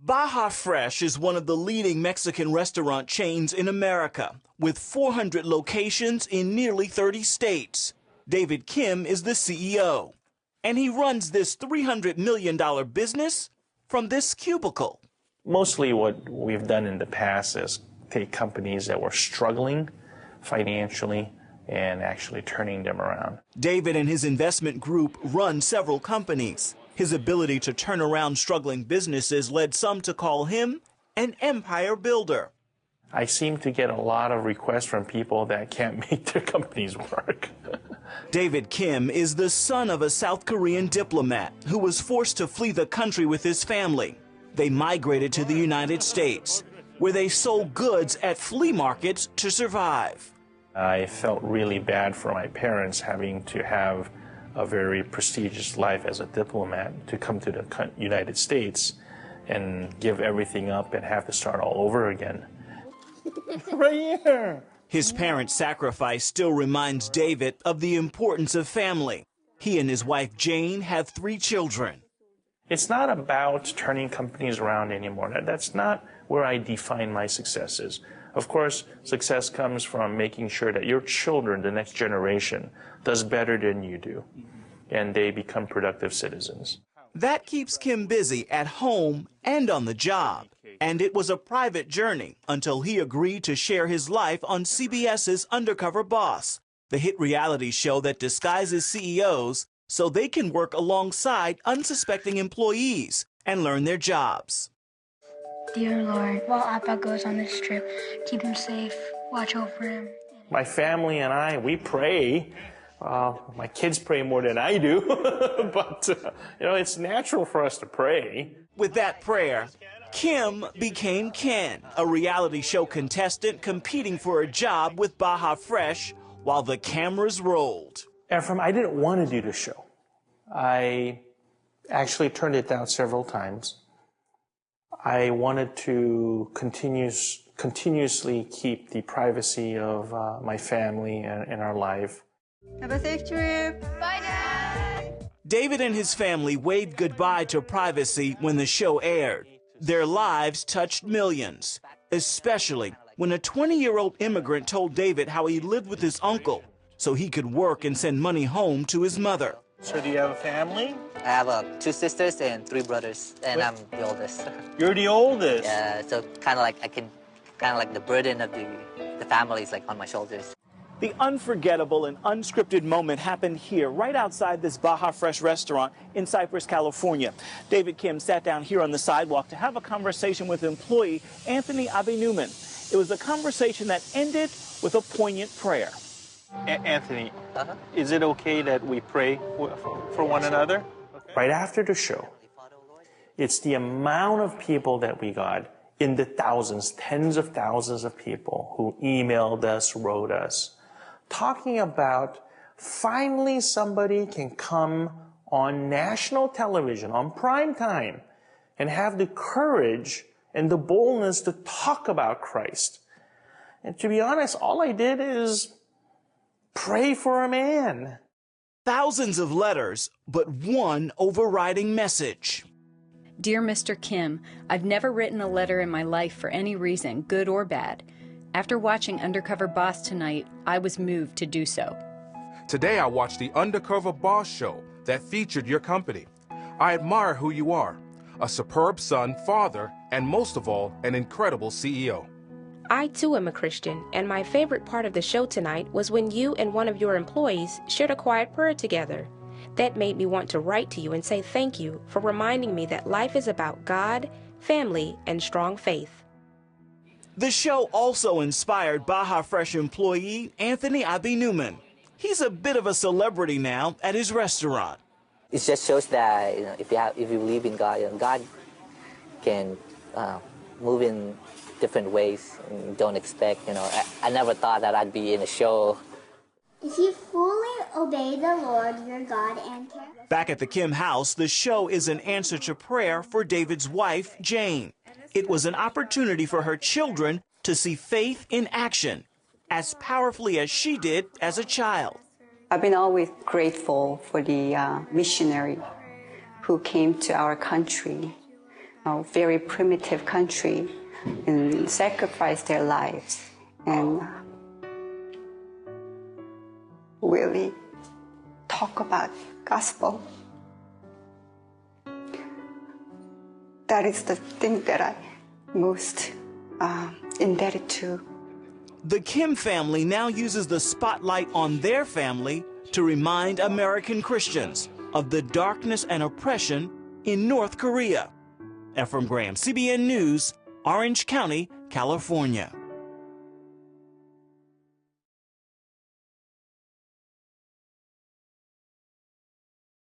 Baja Fresh is one of the leading Mexican restaurant chains in America, with 400 locations in nearly 30 states. David Kim is the CEO, and he runs this $300 million business from this cubicle. Mostly what we've done in the past is take companies that were struggling financially and actually turning them around. David and his investment group run several companies. His ability to turn around struggling businesses led some to call him an empire builder. I seem to get a lot of requests from people that can't make their companies work. David Kim is the son of a South Korean diplomat who was forced to flee the country with his family. They migrated to the United States, where they sold goods at flea markets to survive. I felt really bad for my parents having to have a very prestigious life as a diplomat to come to the United States and give everything up and have to start all over again. Right here. His parents' sacrifice still reminds David of the importance of family. He and his wife Jane have 3 children. It's not about turning companies around anymore. That's not where I define my successes. Of course, success comes from making sure that your children, the next generation, does better than you do, and they become productive citizens. That keeps Kim busy at home and on the job. And it was a private journey until he agreed to share his life on CBS's Undercover Boss, the hit reality show that disguises CEOs so they can work alongside unsuspecting employees and learn their jobs. Dear Lord, while Appa goes on this trip, keep him safe, watch over him. My family and I, we pray. My kids pray more than I do, but it's natural for us to pray. With that prayer, Kim became Ken, a reality show contestant competing for a job with Baja Fresh while the cameras rolled. Ephraim, I didn't want to do the show. I actually turned it down several times. I wanted to continuously keep the privacy of my family and our life. Have a safe trip. Bye, Dad. David and his family waved goodbye to privacy when the show aired. Their lives touched millions, especially when a 20-year-old immigrant told David how he lived with his uncle so he could work and send money home to his mother. So do you have a family? I have 2 sisters and 3 brothers, and I'm the oldest. You're the oldest? Yeah, so kind of like the burden of the family is like on my shoulders. The unforgettable and unscripted moment happened here, right outside this Baja Fresh restaurant in Cypress, California. David Kim sat down here on the sidewalk to have a conversation with employee Anthony Abe-Newman. It was a conversation that ended with a poignant prayer. Anthony, is it okay that we pray for one another? Okay. Right after the show, it's the amount of people that we got in the thousands, tens of thousands of people who emailed us, wrote us, talking about finally somebody can come on national television, on prime time, and have the courage and the boldness to talk about Christ. And to be honest, all I did is pray for a man. Thousands of letters, but one overriding message. Dear Mr. Kim, I've never written a letter in my life for any reason, good or bad. After watching Undercover Boss tonight, I was moved to do so. Today I watched the Undercover Boss show that featured your company. I admire who you are, a superb son, father, and most of all, an incredible CEO. I too am a Christian, and my favorite part of the show tonight was when you and one of your employees shared a quiet prayer together. That made me want to write to you and say thank you for reminding me that life is about God, family, and strong faith. The show also inspired Baja Fresh employee Anthony Abe-Newman. He's a bit of a celebrity now at his restaurant. It just shows that if you believe in God, God can move in different ways and you don't expect. I never thought that I'd be in a show. If you fully obey the Lord your God and care. Back at the Kim house, the show is an answer to prayer for David's wife, Jane. It was an opportunity for her children to see faith in action, as powerfully as she did as a child. I've been always grateful for the missionary who came to our country very primitive country and sacrifice their lives and really talk about gospel. That is the thing that I most indebted to. The Kim family now uses the spotlight on their family to remind American Christians of the darkness and oppression in North Korea. Ephraim Graham, CBN News, Orange County, California.